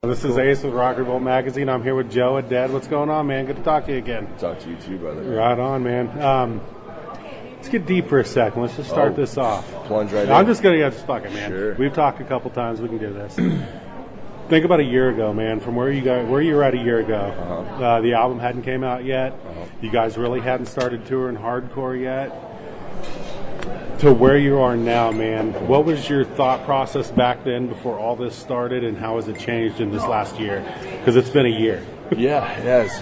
This is Ace with RockRevolt magazine. I'm here with Joe and Dad. What's going on, man? Good to talk to you again. Talk to you too, brother. Right on, man. Let's get deep for a second. Let's just start this off. Plunge right in. I'm just going to just fuck it, man. Sure. We've talked a couple times. We can do this. Think about a year ago, man. From where you were at a year ago. The album hadn't came out yet. You guys really hadn't started touring hardcore yet. To where you are now, man, what was your thought process back then before all this started, and how has it changed in this last year? Because it's been a year. Yeah, it has.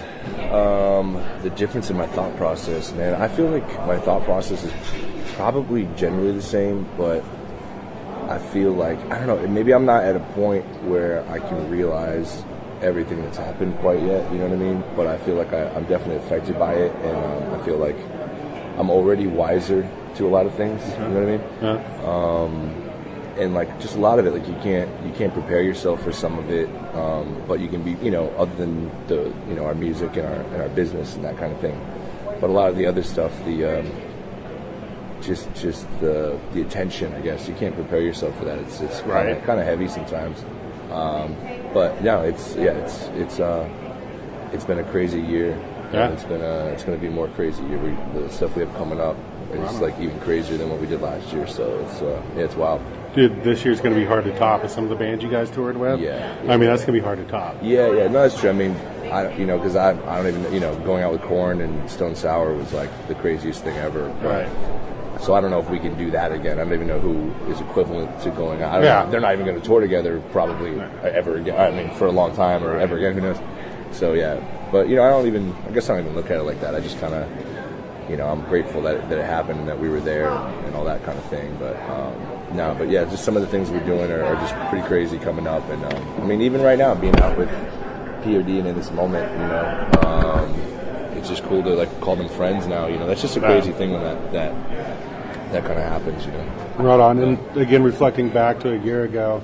The difference in my thought process, man, I feel like my thought process is probably generally the same, but I feel like, I don't know, maybe I'm not at a point where I can realize everything that's happened quite yet, you know what I mean? But I feel like I'm definitely affected by it, and I feel like I'm already wiser to a lot of things, you know what I mean? And like just a lot of it, like you can't prepare yourself for some of it, but you can be, other than our music and our business and that kind of thing. But a lot of the other stuff, just the attention, I guess, you can't prepare yourself for that. It's right. kind of heavy sometimes. But no, it's been a crazy year. Yeah. It's going to be a more crazy year. The stuff we have coming up is like even crazier than what we did last year. So it's wild. Dude, this year's going to be hard to top with some of the bands you guys toured with. Yeah. I mean, that's going to be hard to top. Yeah. No, that's true. I mean, because I don't even, going out with Korn and Stone Sour was like the craziest thing ever. Right. So I don't know if we can do that again. I don't even know who is equivalent to going out. They're not even going to tour together probably ever again. I mean, for a long time or ever again. Who knows? So yeah. But I guess I don't even look at it like that. I just kind of, I'm grateful that it happened and that we were there and all that kind of thing. But but yeah, just some of the things we're doing are just pretty crazy coming up. And I mean, even right now, being out with POD and in this moment, it's just cool to like call them friends now. That's just a crazy thing when that kind of happens. Right on. And again, reflecting back to a year ago,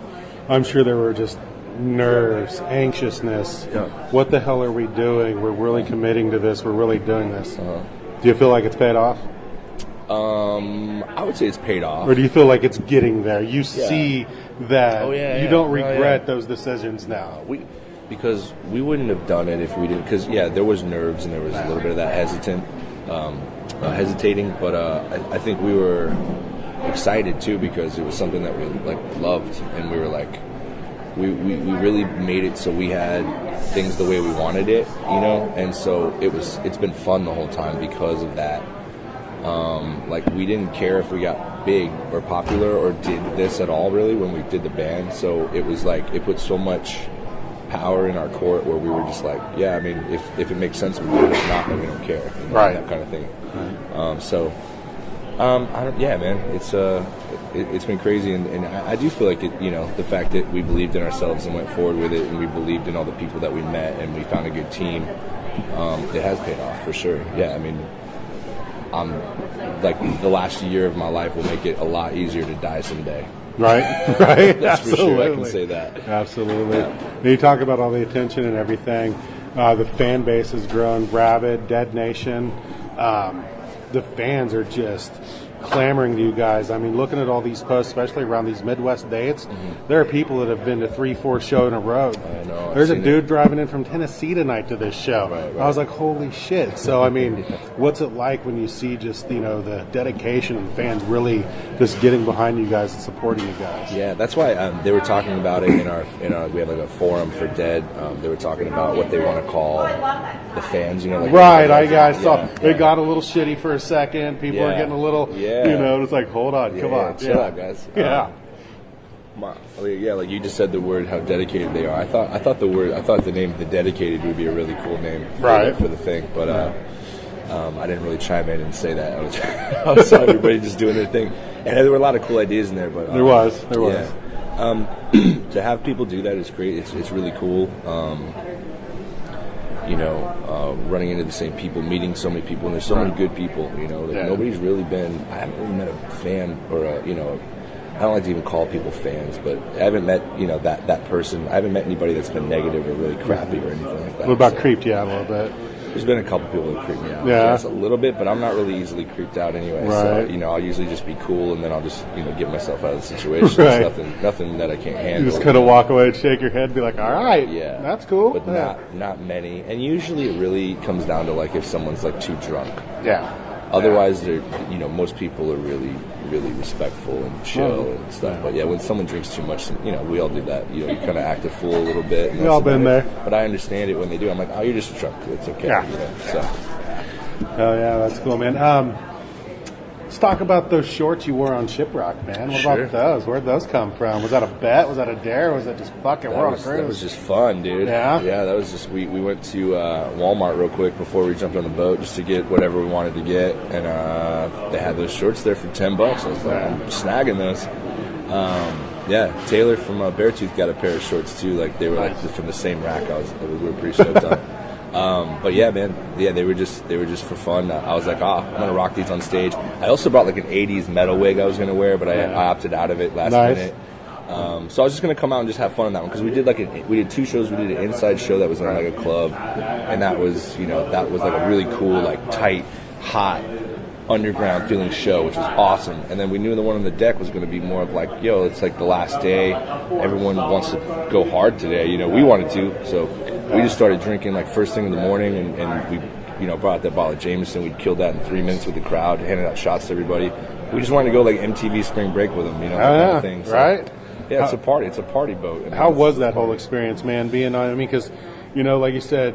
I'm sure there were just nerves, anxiousness. Yeah. What the hell are we doing? We're really committing to this. We're really doing this. Do you feel like it's paid off? I would say it's paid off. Or do you feel like it's getting there? You see that you don't regret those decisions now. Because we wouldn't have done it if we didn't. Because there was nerves and there was a little bit of that hesitating. But I think we were excited too because it was something that we loved, and we were like. We really made it so we had things the way we wanted it, and so it's been fun the whole time because of that. We didn't care if we got big or popular or did this at all really when we did the band, so it was like it put so much power in our court where we were just like, yeah, I mean, if it makes sense, we do it. If not, then we don't care, right? That kind of thing. It's been crazy, and I do feel like it. The fact that we believed in ourselves and went forward with it, and we believed in all the people that we met, and we found a good team. It has paid off for sure. Yeah, I mean, the last year of my life will make it a lot easier to die someday. Right. That's for sure. I can say that. Absolutely. Yeah. You talk about all the attention and everything. The fan base has grown rabid. Dead Nation. The fans are just clamoring to you guys. I mean, looking at all these posts, especially around these Midwest dates, there are people that have been to 3-4 shows in a row. I know. There's a dude driving in from Tennessee tonight to this show. Right. I was like, holy shit. So, I mean, what's it like when you see just, the dedication of the fans really just getting behind you guys and supporting you guys? Yeah, that's why they were talking about it in our we have like a forum for Dead. They were talking about what they want to call the fans, Right, I saw. They got a little shitty for a second. People are getting a little... it's like, hold on, come on. Chill out, guys. Yeah. Like you just said the word, how dedicated they are. I thought the name The Dedicated would be a really cool name for the thing, but I didn't really chime in and say that. I was everybody just doing their thing, and there were a lot of cool ideas in there. But there was. Yeah. To have people do that is great. It's really cool. Running into the same people, meeting so many people, and there's so many good people. Nobody's really been. I haven't really met a fan or I don't like to even call people fans, but I haven't met that person. I haven't met anybody that's been negative or really crappy or anything like that. What about creeped you out a little bit? There's been a couple people that creep me out. Yeah. Yes, a little bit, but I'm not really easily creeped out anyway. Right. So, I'll usually just be cool, and then I'll just, get myself out of the situation. Right. It's nothing that I can't handle. You just kind of walk away and shake your head and be like, all right, yeah, that's cool. But not many. And usually it really comes down to, like, if someone's, like, too drunk. Yeah. Otherwise, they're, most people are really, really respectful and chill and stuff. But yeah, when someone drinks too much, we all do that. You kind of act a fool a little bit. We all been there. But I understand it when they do. I'm like, oh, you're just drunk. It's okay. Yeah. So. Oh yeah, that's cool, man. Let's talk about those shorts you wore on Shiprock, man. What about those? Where'd those come from? Was that a bet? Was that a dare? Or was that just fuck it? We're on a cruise. That was just fun, dude. Yeah? Yeah, that was just, we went to Walmart real quick before we jumped on the boat just to get whatever we wanted to get. And they had those shorts there for $10. I was like, I'm snagging those. Yeah, Taylor from Beartooth got a pair of shorts too. Like they were like from the same rack. We were pretty stoked on. But yeah, man, they were just for fun. I was like, I'm gonna rock these on stage. I also brought like an '80s metal wig I was gonna wear, but I opted out of it last minute. So I was just gonna come out and just have fun on that one because we did 2 shows. We did an inside show that was in like a club, and that was that was like a really cool, like tight, hot, underground feeling show, which was awesome. And then we knew the one on the deck was going to be more of like, it's like the last day, everyone wants to go hard today, we wanted to, so we just started drinking like first thing in the morning, and we brought out that bottle of Jameson. We killed that in 3 minutes with the crowd, handed out shots to everybody. We just wanted to go like MTV Spring Break with them, that kind of thing. So, right? Yeah, it's a party boat. How was that whole experience, man, being on, because like you said,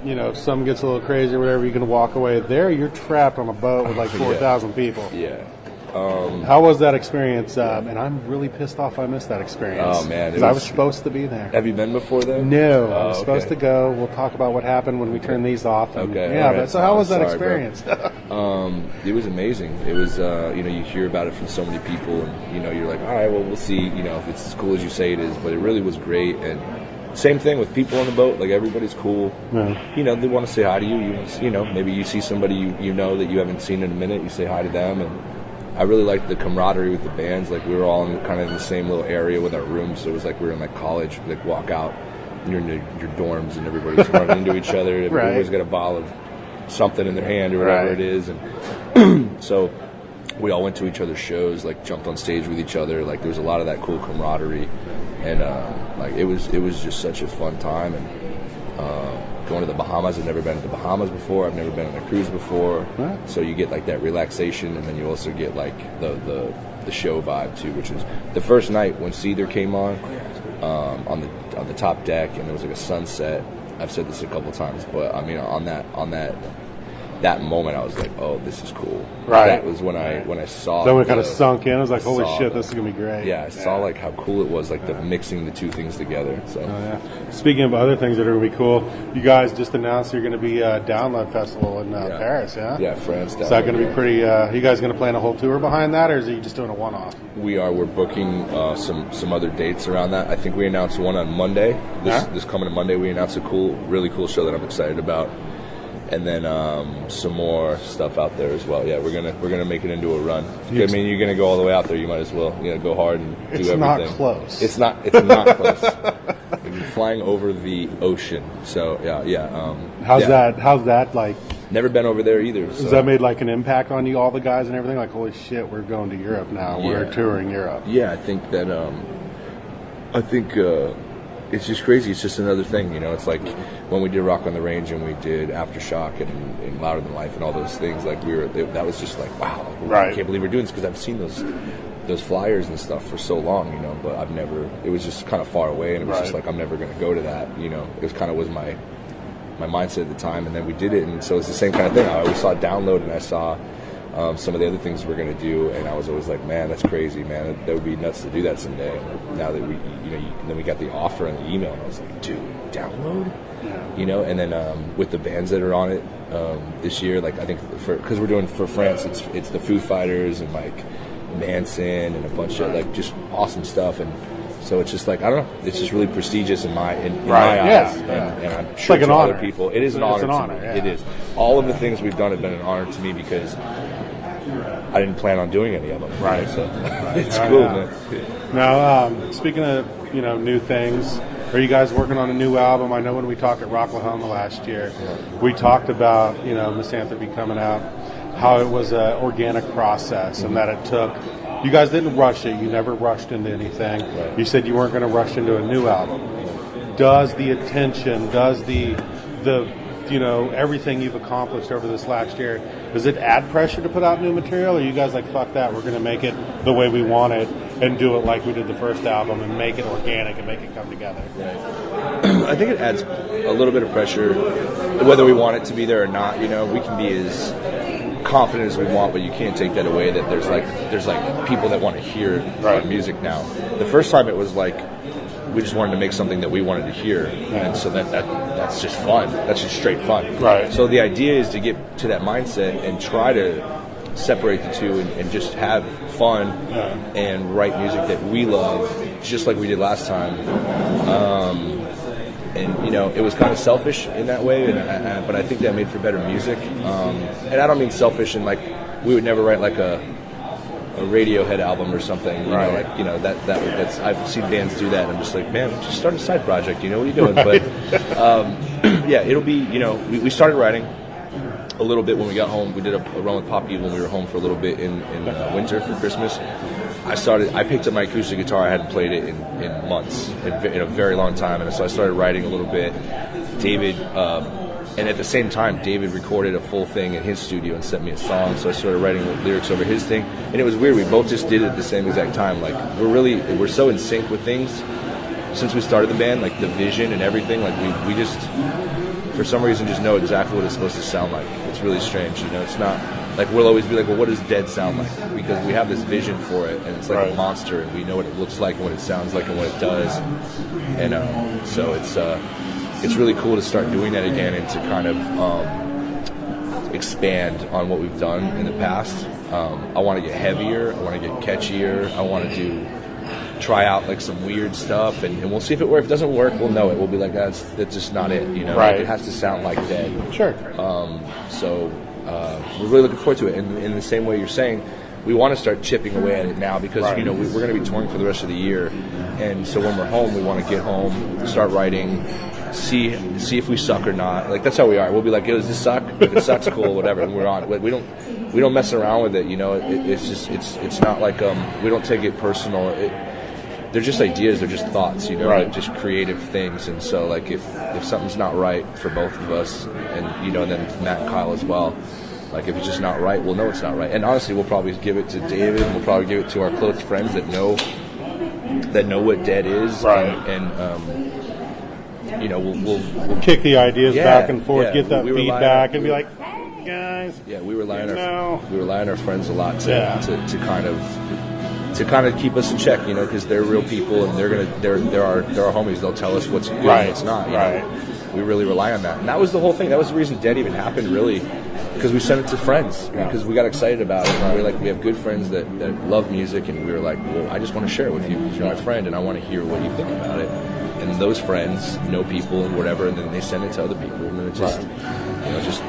if something gets a little crazy or whatever, you can walk away. There, you're trapped on a boat with like 4,000 people. Yeah. How was that experience? And I'm really pissed off I missed that experience. Oh, man. Because I was supposed to be there. Have you been before then? No. I was supposed to go. We'll talk about what happened when we turn these off. And, okay. Yeah, right. so how was that experience? It was amazing. It was, you hear about it from so many people, and, you're like, all right, well, we'll see, if it's as cool as you say it is. But it really was great. And same thing with people on the boat. Like, everybody's cool. Yeah. They want to say hi to you. Maybe you see somebody that you haven't seen in a minute. You say hi to them. And I really liked the camaraderie with the bands. Like, we were all in kind of the same little area with our rooms. So it was like we were in, like, college. Like, walk out, and you're in your dorms, and everybody's running into each other. Everybody's got a bottle of something in their hand or whatever it is. And so we all went to each other's shows, like, jumped on stage with each other. Like, there was a lot of that cool camaraderie. And like it was just such a fun time, and going to the Bahamas. I've never been to the Bahamas before. I've never been on a cruise before. Right. So you get like that relaxation, and then you also get like the show vibe too, which is the first night when Seether came on the top deck, and there was like a sunset. I've said this a couple times, but I mean on that moment, I was like, "Oh, this is cool." Right. That was when I saw. Then it kind of sunk in. I was like, "Holy shit, this is gonna be great." Yeah, I saw like how cool it was, like the mixing the two things together. So. Speaking of other things that are gonna be cool, you guys just announced you're gonna be Download Festival in Paris. Yeah. Yeah, France. Is that gonna be pretty? You guys gonna plan a whole tour behind that, or is you just doing a one-off? We're booking some other dates around that. I think we announced one on Monday. This coming Monday, we announced a really cool show that I'm excited about. And then some more stuff out there as well. Yeah, we're gonna make it into a run. I mean, you're gonna go all the way out there. You might as well, go hard and do everything. It's not close. It's not close. You're flying over the ocean. So yeah. How's that like? Never been over there either. So. Has that made like an impact on you, all the guys and everything? Like, holy shit, we're going to Europe now. We're touring Europe. Yeah, I think that. It's just crazy. It's just another thing, It's like when we did Rock on the Range and we did Aftershock and Louder Than Life and all those things. Like that was just like, wow, I can't believe we're doing this, because I've seen those flyers and stuff for so long, But I've never. It was just kind of far away, and it was just like I'm never going to go to that, It was kind of my mindset at the time, and then we did it, and so it's the same kind of thing. I always saw Download, and I saw. Some of the other things we're going to do, and I was always like, man, that's crazy, man. That would be nuts to do that someday. And now that then we got the offer and the email, and I was like, dude, Download? Yeah. And then with the bands that are on it this year, like I think because we're doing for France, it's the Foo Fighters and like Manson and a bunch of like just awesome stuff, and so it's just like, I don't know, it's just really prestigious in my eyes, and I'm sure like to other people, it is an honor to me. It is. All of the things we've done have been an honor to me because I didn't plan on doing any of them. Right. So it's cool, man. Now, speaking of new things, Are you guys working on a new album? I know when we talked at RockRevolt last year, we talked about, you know, Mis-an-thrope coming out, how it was an organic process and that it took. You guys didn't rush it. You never rushed into anything. Right. You said you weren't going to rush into a new album. Does the attention, does the you know, everything you've accomplished over this last year, does it add pressure to put out new material, or are you guys like, fuck that, we're going to make it the way we want it and do it like we did the first album and make it organic and make it come together? Right. I think it adds a little bit of pressure, whether we want it to be there or not. You know, we can be as confident as we want, but you can't take that away that there's like people that want to hear our music now. The first time it was like we just wanted to make something that we wanted to hear, and so that's just fun. That's just straight fun. Right. So the idea is to get to that mindset and try to separate the two and just have fun and write music that we love, just like we did last time. And you know, it was kind of selfish in that way, but I think that made for better music. And I don't mean selfish in like we would never write like a Radiohead album or something, you know, like, you know, that's I've seen bands do that and I'm just like, man, just start a side project, you know, what are you doing? But yeah, it'll be, you know, we started writing a little bit when we got home. We did a run with Poppy when we were home for a little bit in winter for Christmas. I picked up my acoustic guitar. I hadn't played it in months, in a very long time, and so I started writing a little bit. David, and at the same time, David recorded a full thing in his studio and sent me a song, so I started writing lyrics over his thing, and it was weird. We both just did it at the same exact time. Like, we're so in sync with things since we started the band, like the vision and everything. Like, we just, for some reason, just know exactly what it's supposed to sound like. It's really strange, you know. It's not like we'll always be like, well, what does Dead sound like? Because we have this vision for it, and it's like a monster, and we know what it looks like and what it sounds like and what it does, and so it's really cool to start doing that again and to kind of expand on what we've done in the past. I want to get heavier. I want to get catchier. I want to try out like some weird stuff, and we'll see if it works. If it doesn't work, we'll know it. We'll be like, that's just not it, you know. Right. It has to sound like Dead. Sure. So we're really looking forward to it. And in the same way you're saying, we want to start chipping away at it now because you know we're going to be touring for the rest of the year, and so when we're home, we want to get home, start writing. See if we suck or not. Like, that's how we are. We'll be like, does this suck? If it sucks, cool, whatever. And we're on it. We don't mess around with it. You know, it's not like we don't take it personal. They're just ideas. They're just thoughts. You know, like just creative things. And so, like, if something's not right for both of us, and you know, and then Matt and Kyle as well. Like, if it's just not right, we'll know it's not right. And honestly, we'll probably give it to David. And we'll probably give it to our close friends that know what Dead is. Right. And you know, we'll kick the ideas back and forth, get that feedback, and be like, guys. Yeah, we rely on our friends a lot to kind of keep us in check, you know, because they're real people and they're our homies. They'll tell us what's good and what's not. You know? We really rely on that, and that was the whole thing. That was the reason Dead even happened, really, because we sent it to friends because we got excited about it. And we have good friends that love music, and we were like, well, I just want to share it with you because you're my friend, and I want to hear what you think about it. And those friends know people and whatever, and then they send it to other people, and then it just, you know, just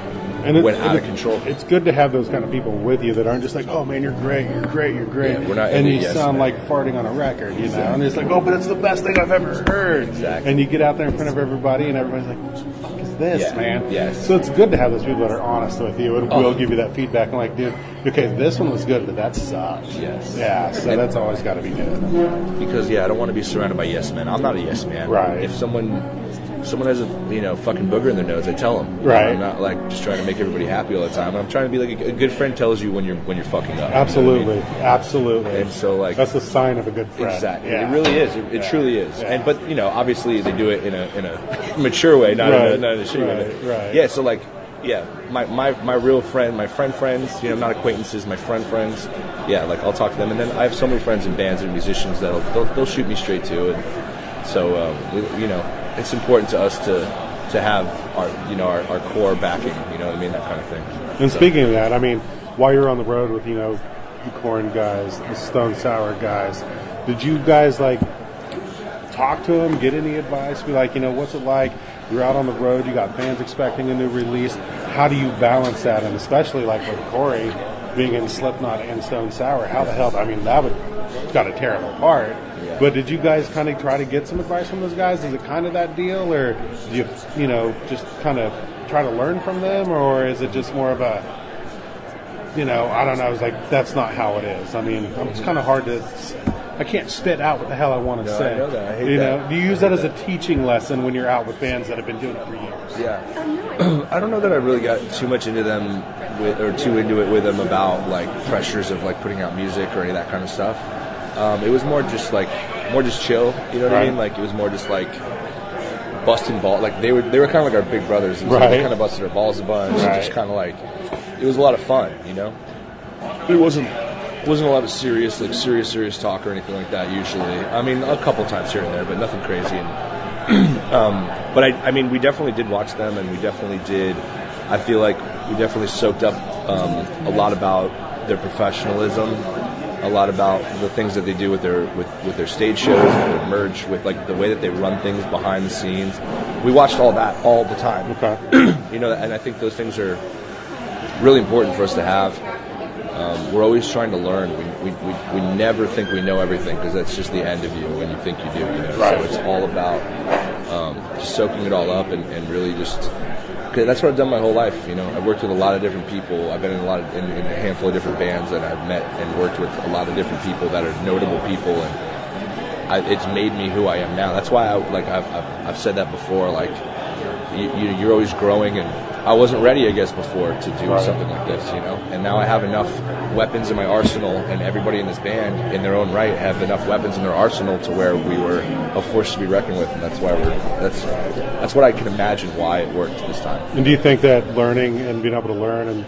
went out of control. It's good to have those kind of people with you that aren't just like, oh man, you're great. Yeah, we're not, and you sound like farting on a record, you know, and it's like, oh, but it's the best thing I've ever heard. Exactly. And you get out there in front of everybody, and everybody's like, what the fuck is this, man? Yes. So it's good to have those people that are honest with you and will give you that feedback. And like, dude, okay, this one was good, but that sucked. Yes. Yeah. So that's always got to be good. Because I don't want to be surrounded by yes men. I'm not a yes man. Right. If someone has a fucking booger in their nose, I tell them. Right. I'm not like just trying to make everybody happy all the time. I'm trying to be like a good friend tells you when you're fucking up. Absolutely, you know what I mean? Absolutely. And so like that's the sign of a good friend. Exactly. Yeah. It really is. It truly is. Yeah. And but you know, obviously they do it in a mature way, not in a shitty way. Right. Yeah. So like, yeah, my real friend, my friends, you know, not acquaintances, my friends. Yeah, like I'll talk to them, and then I have so many friends in bands and musicians that they'll shoot me straight to, and so you know, it's important to us to have our core backing, you know what I mean, that kind of thing. And speaking of that, I mean, while you're on the road with, you know, the Korn guys, the Stone Sour guys, did you guys like talk to them, get any advice, be like, you know, what's it like? You're out on the road, you got fans expecting a new release. How do you balance that? And especially like with Corey being in Slipknot and Stone Sour, how the hell? I mean, that would got to tear him apart. Yeah. But did you guys kind of try to get some advice from those guys? Is it kind of that deal, or do you know, just kind of try to learn from them, or is it just more of a, you know, I don't know, it's like, that's not how it is. I mean, it's kind of hard to, I can't spit out what the hell I want to say. I know that. I hate you that. know, do you use that as a teaching lesson when you're out with bands that have been doing it for years? Yeah. I don't know that I really got too much into them too into it with them about like pressures of like putting out music or any of that kind of stuff. It was more just chill, you know what I mean? Like it was more just like busting balls. Like they were kind of like our big brothers, and so they kind of busted our balls a bunch, and just kind of like it was a lot of fun, you know. It wasn't a lot of serious talk or anything like that. Usually, I mean, a couple times here and there, but nothing crazy. And but I mean, we definitely did watch them, and we definitely did. I feel like we definitely soaked up a lot about their professionalism, a lot about the things that they do with their stage shows, their merch, with like the way that they run things behind the scenes. We watched all that all the time. Okay. You know, and I think those things are really important for us to have. We're always trying to learn. We never think we know everything, because that's just the end of you when you think you do. You know? Right. So it's all about just soaking it all up and really just. Cause that's what I've done my whole life. You know, I've worked with a lot of different people. I've been in in a handful of different bands, and I've met and worked with a lot of different people that are notable people, and it's made me who I am now. That's why I've said that before. Like you're always growing, and I wasn't ready, I guess, before to do something like this, you know. And now I have enough weapons in my arsenal, and everybody in this band, in their own right, have enough weapons in their arsenal to where we were a force to be reckoned with, and that's why that's what I can imagine why it worked this time. And do you think that learning and being able to learn and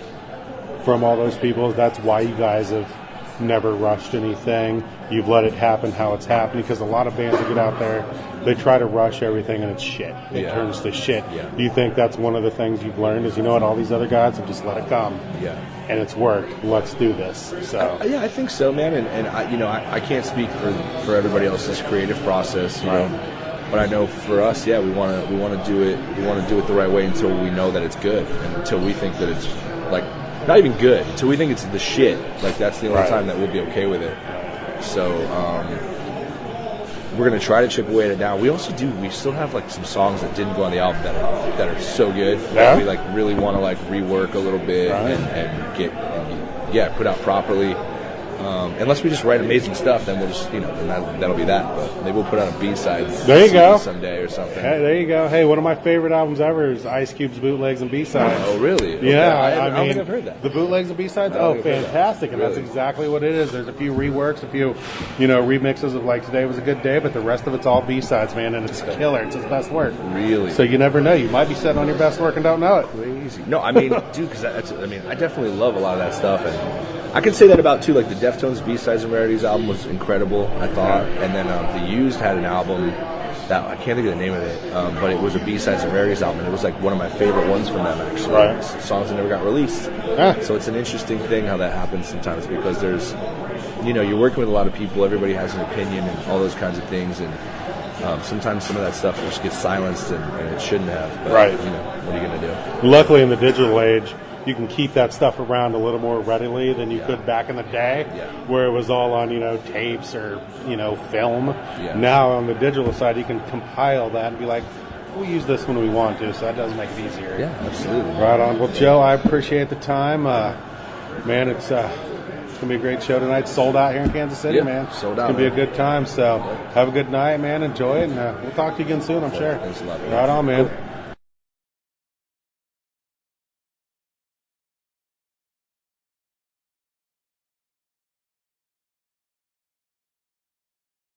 from all those people, that's why you guys have never rushed anything? You've let it happen how it's happening, because a lot of bands that get out there, they try to rush everything and it's shit. It turns to shit. Yeah. Do you think that's one of the things you've learned is, you know what, all these other guys have just let it come. Yeah. And it's worked. Let's do this. So yeah, I think so, man. And I, you know, I can't speak for everybody else's creative process, you know. But I know for us, yeah, we want to do it. We want to do it the right way until we know that it's good, and until we think that it's like not even good, until we think it's the shit. Like that's the only time that we'll be okay with it. So we're gonna try to chip away at it now. We still have like some songs that didn't go on the album that are so good that we like really want to like rework a little bit and get put out properly. Unless we just write amazing stuff, then we'll just, you know, then that'll be that. But maybe we'll put out a B-sides there you go someday or something. Hey, there you go. Hey, one of my favorite albums ever is Ice Cube's Bootlegs and B-Sides. Oh, really? Okay. Yeah, I don't think I've heard that. The Bootlegs and B-Sides, fantastic. And really? That's exactly what it is. There's a few reworks, a few, you know, remixes of like Today Was a Good Day, but the rest of it's all B-Sides, man, and it's killer. It's his best work. Really? So you never know. You might be sitting on your best work and don't know it. Crazy. No, I mean, dude, because I definitely love a lot of that stuff, and I can say that about too. Like the Deftones B-Sides and Rarities album was incredible, I thought, and then the Used had an album that I can't think of the name of it, but it was a B-Sides and Rarities album, and it was like one of my favorite ones from them, actually. Right. Songs that never got released. So it's an interesting thing how that happens sometimes, because there's, you know, you're working with a lot of people, everybody has an opinion and all those kinds of things, and sometimes some of that stuff just gets silenced, and it shouldn't have. But, you know, what are you going to do? Luckily, in the digital age, you can keep that stuff around a little more readily than you could back in the day, where it was all on, you know, tapes or, you know, film. Now on the digital side, you can compile that and be like, we'll use this when we want to, so that does make it easier. Yeah, absolutely. Right on. Well, Joe, I appreciate the time. Man, it's going to be a great show tonight. Sold out here in Kansas City, man. Sold out. It's going to be a good time, so have a good night, man. Enjoy it, and we'll talk to you again soon, I'm sure. Thanks a lot, man. Right on, man.